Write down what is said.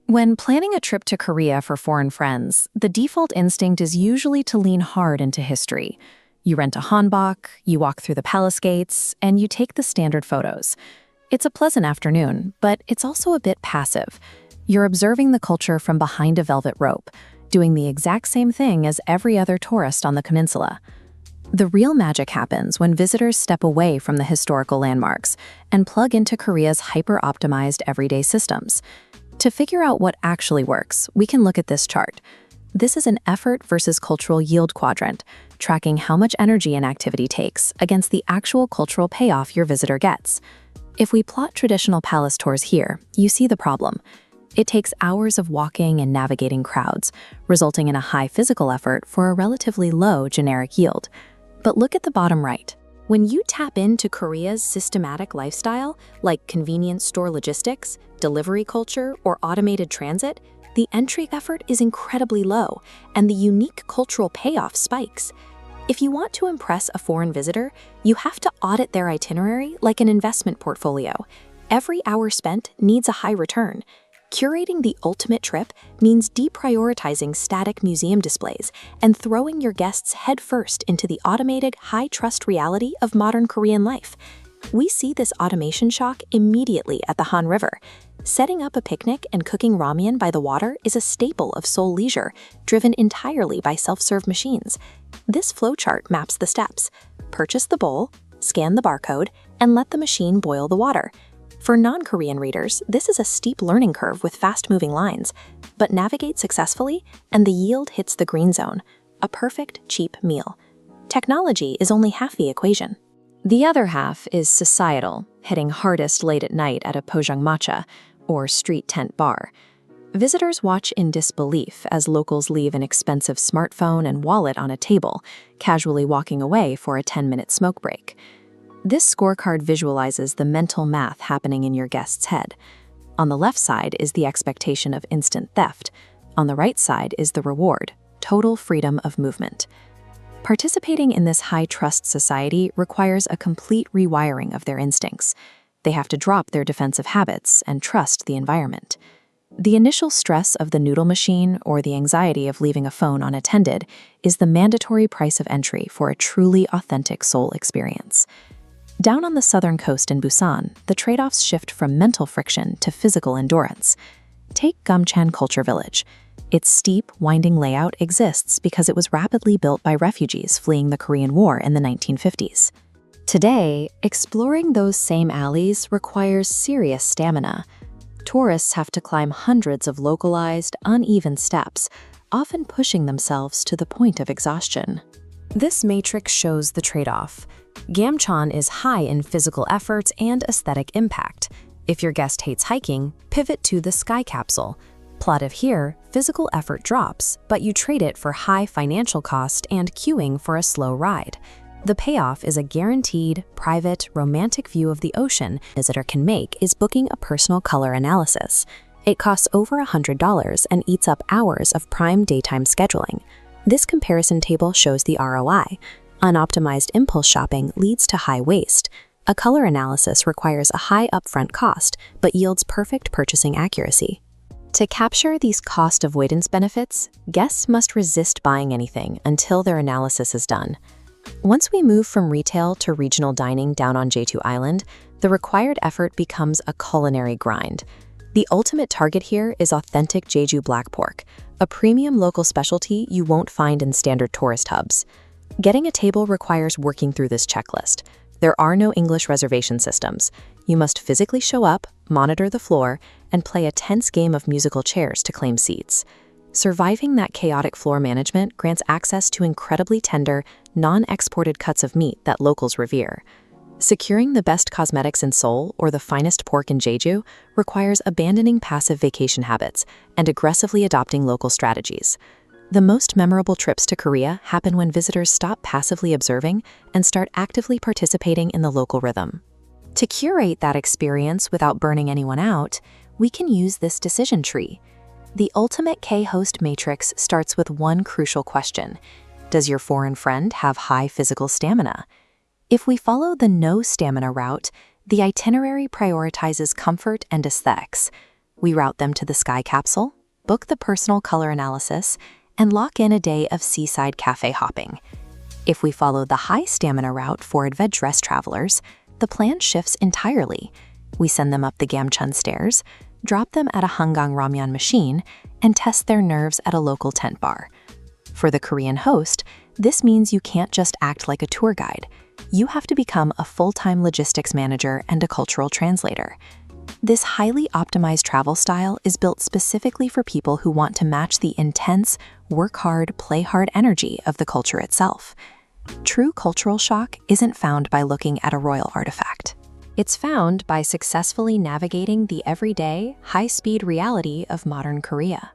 When planning a trip to Korea for foreign friends, the default instinct is usually to lean hard into history. You rent a Hanbok, you walk through the palace gates, and you take the standard photos. It's a pleasant afternoon, but it's also a bit passive. You're observing the culture from behind a velvet rope, doing the exact same thing as every other tourist on the peninsula. The real magic happens when visitors step away from the historical landmarks and plug into Korea's hyper-optimized everyday systems. To figure out what actually works, we can look at this chart. This is an effort versus cultural yield quadrant, tracking how much energy an activity takes against the actual cultural payoff your visitor gets. If we plot traditional palace tours here, you see the problem. It takes hours of walking and navigating crowds, resulting in a high physical effort for a relatively low generic yield. But look at the bottom right. When you tap into Korea's systematic lifestyle, like convenience store logistics, delivery culture, or automated transit, the entry effort is incredibly low, and the unique cultural payoff spikes. If you want to impress a foreign visitor, you have to audit their itinerary like an investment portfolio. Every hour spent needs a high return. Curating the ultimate trip means deprioritizing static museum displays and throwing your guests headfirst into the automated, high-trust reality of modern Korean life. We see this automation shock immediately at the Han River. Setting up a picnic and cooking ramen by the water is a staple of Seoul leisure, driven entirely by self-serve machines. This flowchart maps the steps. Purchase the bowl, scan the barcode, and let the machine boil the water. For non-Korean readers, this is a steep learning curve with fast-moving lines, but navigate successfully and the yield hits the green zone, a perfect, cheap meal. Technology is only half the equation. The other half is societal, hitting hardest late at night at a pojangmatcha, or street tent bar. Visitors watch in disbelief as locals leave an expensive smartphone and wallet on a table, casually walking away for a 10-minute smoke break. This scorecard visualizes the mental math happening in your guest's head. On the left side is the expectation of instant theft. On the right side is the reward, total freedom of movement. Participating in this high-trust society requires a complete rewiring of their instincts. They have to drop their defensive habits and trust the environment. The initial stress of the noodle machine or the anxiety of leaving a phone unattended is the mandatory price of entry for a truly authentic Seoul experience. Down on the southern coast in Busan, the trade-offs shift from mental friction to physical endurance. Take Gumchan Culture Village. Its steep, winding layout exists because it was rapidly built by refugees fleeing the Korean War in the 1950s. Today, exploring those same alleys requires serious stamina. Tourists have to climb hundreds of localized, uneven steps, often pushing themselves to the point of exhaustion. This matrix shows the trade-off. Gamcheon is high in physical effort and aesthetic impact. If your guest hates hiking, pivot to the Sky Capsule. Plotted here, physical effort drops, but you trade it for high financial cost and queuing for a slow ride. The payoff is a guaranteed, private, romantic view of the ocean a visitor can make is booking a personal color analysis. It costs over $100 and eats up hours of prime daytime scheduling. This comparison table shows the ROI. Unoptimized impulse shopping leads to high waste. A color analysis requires a high upfront cost, but yields perfect purchasing accuracy. To capture these cost avoidance benefits, guests must resist buying anything until their analysis is done. Once we move from retail to regional dining down on Jeju Island, the required effort becomes a culinary grind. The ultimate target here is authentic Jeju black pork, a premium local specialty you won't find in standard tourist hubs. Getting a table requires working through this checklist. There are no English reservation systems. You must physically show up, monitor the floor, and play a tense game of musical chairs to claim seats. Surviving that chaotic floor management grants access to incredibly tender, non-exported cuts of meat that locals revere. Securing the best cosmetics in Seoul or the finest pork in Jeju requires abandoning passive vacation habits and aggressively adopting local strategies. The most memorable trips to Korea happen when visitors stop passively observing and start actively participating in the local rhythm. To curate that experience without burning anyone out, we can use this decision tree. The ultimate K-host matrix starts with one crucial question. Does your foreign friend have high physical stamina? If we follow the no stamina route, the itinerary prioritizes comfort and aesthetics. We route them to the Sky Capsule, book the personal color analysis, and lock in a day of seaside cafe hopping. If we follow the high stamina route for adventurous travelers, the plan shifts entirely. We send them up the Gamcheon stairs, drop them at a Hangang ramyeon machine, and test their nerves at a local tent bar. For the Korean host, this means you can't just act like a tour guide. You have to become a full-time logistics manager and a cultural translator. This highly optimized travel style is built specifically for people who want to match the intense, work hard, play hard energy of the culture itself. True cultural shock isn't found by looking at a royal artifact. It's found by successfully navigating the everyday, high-speed reality of modern Korea.